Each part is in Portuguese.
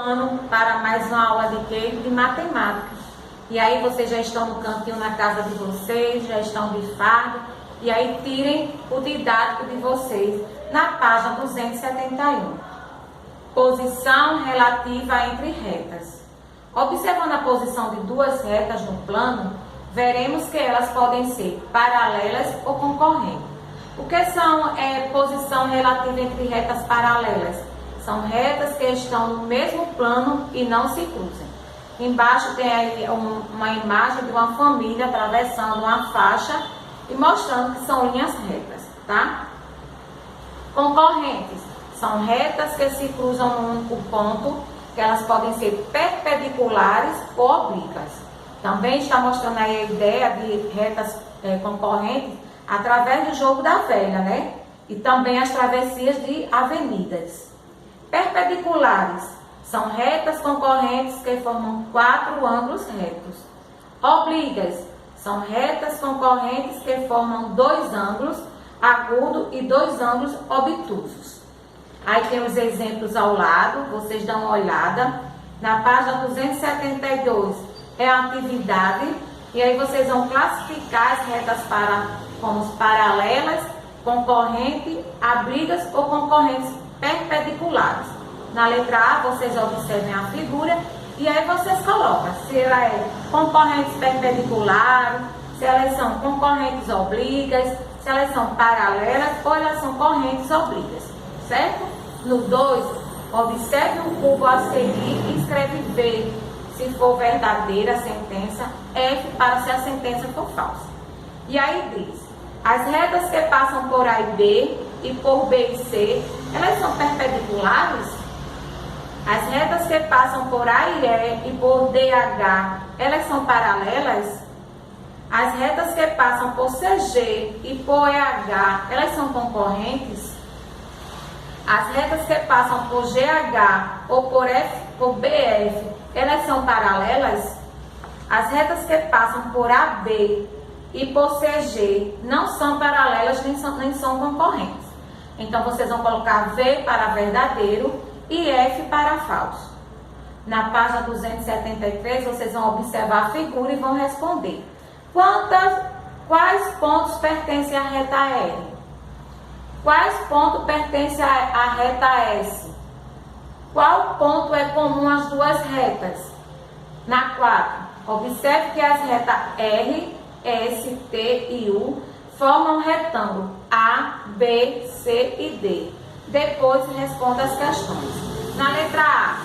Ano para mais uma aula de quê? De matemática. E aí vocês já estão no cantinho na casa de vocês, já estão de fardo. E aí tirem o didático de vocês na página 271. Posição relativa entre retas. Observando a posição de duas retas no plano, veremos que elas podem ser paralelas ou concorrentes. O que são posição relativa entre retas paralelas? São retas que estão no mesmo plano e não se cruzam. Embaixo tem aí uma imagem de uma família atravessando uma faixa e mostrando que são linhas retas, tá? Concorrentes são retas que se cruzam num único ponto, que elas podem ser perpendiculares ou oblíquas. Também está mostrando aí a ideia de retas concorrentes através do jogo da velha, né? E também as travessias de avenidas. Perpendiculares são retas concorrentes que formam 4 ângulos retos. Oblíquas são retas concorrentes que formam 2 ângulos agudos e 2 ângulos obtusos. Aí tem os exemplos ao lado, vocês dão uma olhada. Na página 272 é a atividade, e aí vocês vão classificar as retas como paralelas, concorrentes, oblíquas ou concorrentes perpendiculares. Na letra A, vocês observem a figura e aí vocês colocam se ela é concorrentes perpendiculares, se elas são concorrentes oblíquas, se elas são paralelas ou elas são correntes oblíquas, certo? No 2, observe o cubo a seguir e escreve B, se for verdadeira a sentença, F para se a sentença for falsa. E aí diz, as retas que passam por A e B e por B e C, elas são perpendiculares? As retas que passam por A e E e por D e H, elas são paralelas? As retas que passam por CG e por EH, elas são concorrentes? As retas que passam por GH ou por BF, elas são paralelas? As retas que passam por AB e por CG não são paralelas nem são concorrentes. Então, vocês vão colocar V para verdadeiro e F para falso. Na página 273, vocês vão observar a figura e vão responder. Quais pontos pertencem à reta R? Quais pontos pertencem à reta S? Qual ponto é comum às duas retas? Na 4, observe que as retas R, S, T e U formam um retângulo A, B, C e D. Depois responda as questões. Na letra A,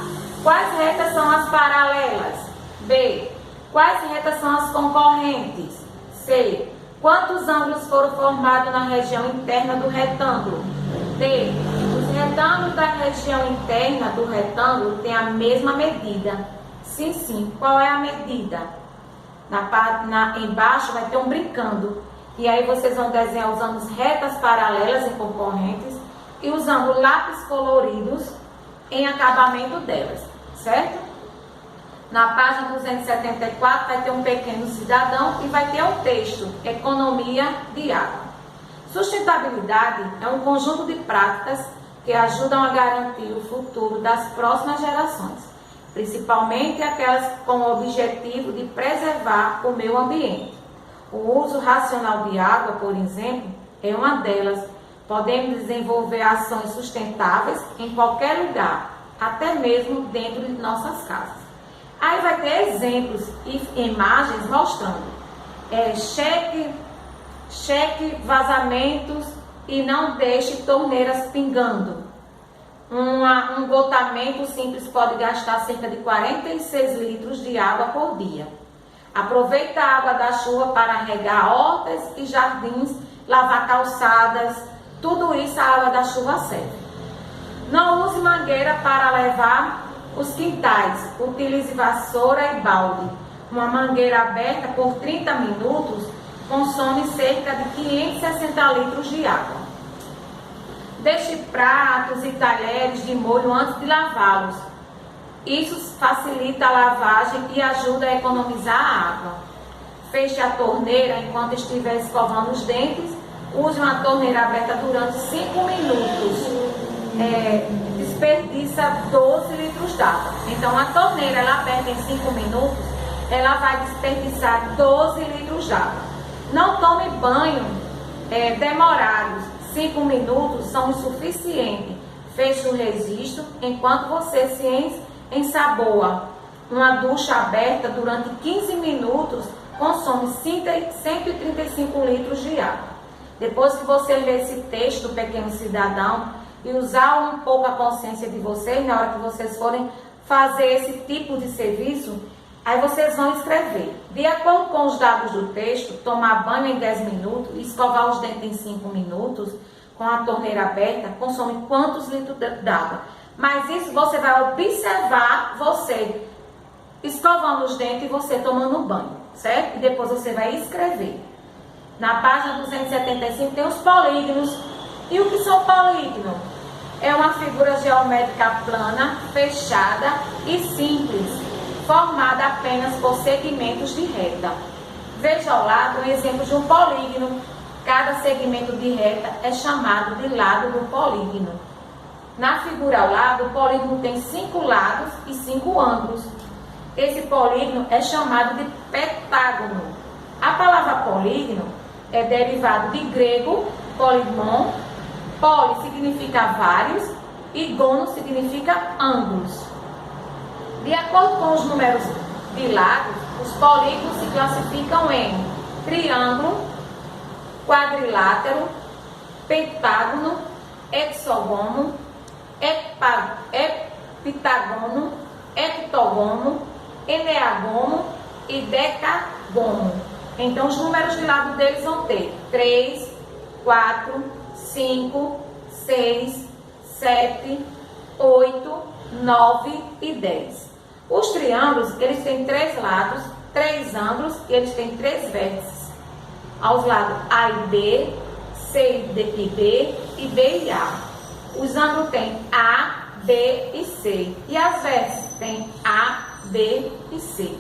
quais retas são as paralelas? B, quais retas são as concorrentes? C, quantos ângulos foram formados na região interna do retângulo? D, os retângulos da região interna do retângulo têm a mesma medida. Sim. Qual é a medida? Embaixo vai ter um brincando. E aí vocês vão desenhar usando retas paralelas e concorrentes e usando lápis coloridos em acabamento delas, certo? Na página 274 vai ter um pequeno cidadão e vai ter um texto, economia de água. Sustentabilidade é um conjunto de práticas que ajudam a garantir o futuro das próximas gerações, principalmente aquelas com o objetivo de preservar o meio ambiente. O uso racional de água, por exemplo, é uma delas. Podemos desenvolver ações sustentáveis em qualquer lugar, até mesmo dentro de nossas casas. Aí vai ter exemplos e imagens mostrando cheque vazamentos e não deixe torneiras pingando. Um gotamento simples pode gastar cerca de 46 litros de água por dia. Aproveita a água da chuva para regar hortas e jardins, lavar calçadas, tudo isso a água da chuva serve. Não use mangueira para levar os quintais, utilize vassoura e balde. Uma mangueira aberta por 30 minutos consome cerca de 560 litros de água. Deixe pratos e talheres de molho antes de lavá-los. Isso facilita a lavagem e ajuda a economizar a água. Feche a torneira enquanto estiver escovando os dentes. Use uma torneira aberta durante 5 minutos. desperdiça 12 litros d'água. Então a torneira, ela aberta em 5 minutos, ela vai desperdiçar 12 litros d'água. Não tome banho demorados, 5 minutos são o suficiente. Feche o registro enquanto você se ensaboa. Uma ducha aberta durante 15 minutos consome 135 litros de água. Depois que você ler esse texto do Pequeno Cidadão e usar um pouco a consciência de vocês, na hora que vocês forem fazer esse tipo de serviço, aí vocês vão escrever. De acordo com os dados do texto, tomar banho em 10 minutos e escovar os dentes em 5 minutos, com a torneira aberta, consome quantos litros d'água? Mas isso você vai observar você escovando os dentes e você tomando banho, certo? E depois você vai escrever. Na página 275 tem os polígonos. E o que são polígonos? É uma figura geométrica plana, fechada e simples, formada apenas por segmentos de reta. Veja ao lado um exemplo de um polígono. Cada segmento de reta é chamado de lado do polígono. Na figura ao lado, o polígono tem 5 lados e 5 ângulos. Esse polígono é chamado de pentágono. A palavra polígono é derivado de grego, polimon. Poli significa vários e gono significa ângulos. De acordo com os números de lados, os polígonos se classificam em triângulo, quadrilátero, pentágono, hexágono, heptágono, heptágono, eneágono e decagono. Então, os números de lado deles vão ter 3, 4, 5, 6, 7, 8, 9 e 10. Os triângulos, eles têm 3 lados, 3 ângulos e eles têm 3 vértices. Aos lados A e B, C e D e B e A. Os ângulos têm A, B e C. E as vértices têm A, B e C.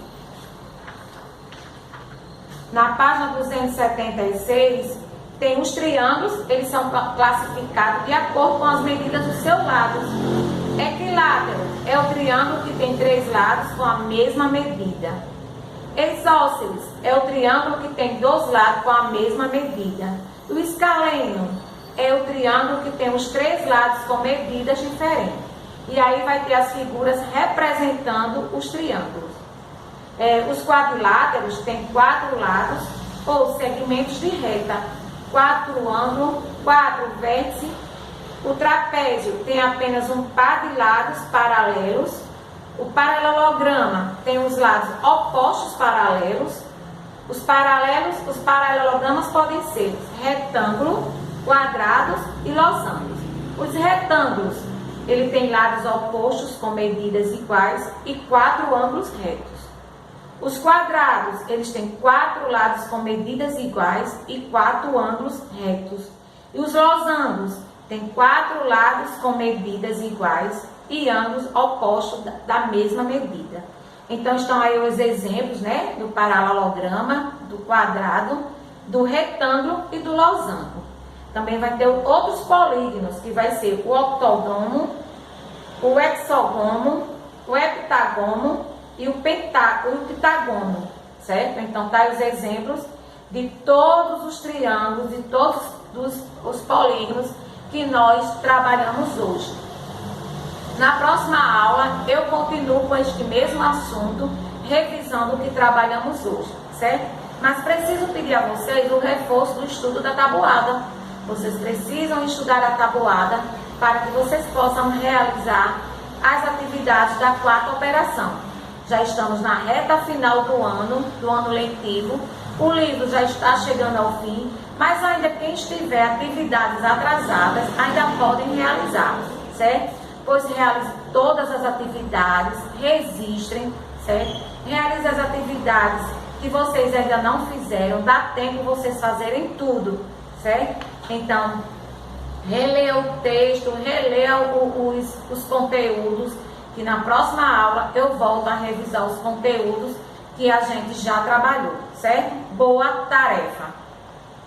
Na página 276, tem os triângulos, eles são classificados de acordo com as medidas dos seus lados. Equilátero é o triângulo que tem 3 lados com a mesma medida. Isósceles é o triângulo que tem 2 lados com a mesma medida. O escaleno é o triângulo que tem os 3 lados com medidas diferentes. E aí vai ter as figuras representando os triângulos. Os quadriláteros têm 4 lados ou segmentos de reta, 4 ângulos, 4 vértices. O trapézio tem apenas um par de lados paralelos. O paralelograma tem os lados opostos paralelos. Os paralelogramas podem ser retângulo, quadrados e losangos. Os retângulos, ele tem lados opostos com medidas iguais e 4 ângulos retos. Os quadrados, eles têm 4 lados com medidas iguais e 4 ângulos retos. E os losangos têm 4 lados com medidas iguais e ângulos opostos da mesma medida. Então estão aí os exemplos, né, do paralelograma, do quadrado, do retângulo e do losango. Também vai ter outros polígonos, que vai ser o octógono, o hexágono, o heptágono e o pentágono, certo? Então tá aí os exemplos de todos os triângulos e todos os polígonos que nós trabalhamos hoje. Na próxima aula eu continuo com este mesmo assunto, revisando o que trabalhamos hoje, certo? Mas preciso pedir a vocês o reforço do estudo da tabuada. Vocês precisam estudar a tabuada para que vocês possam realizar as atividades da 4ª operação. Já estamos na reta final do ano letivo. O livro já está chegando ao fim, mas ainda quem estiver atividades atrasadas ainda podem realizar, certo? Pois realize todas as atividades, registrem, certo? Realize as atividades que vocês ainda não fizeram, dá tempo de vocês fazerem tudo, certo? Então, releia o texto, releia os conteúdos, que na próxima aula eu volto a revisar os conteúdos que a gente já trabalhou, certo? Boa tarefa!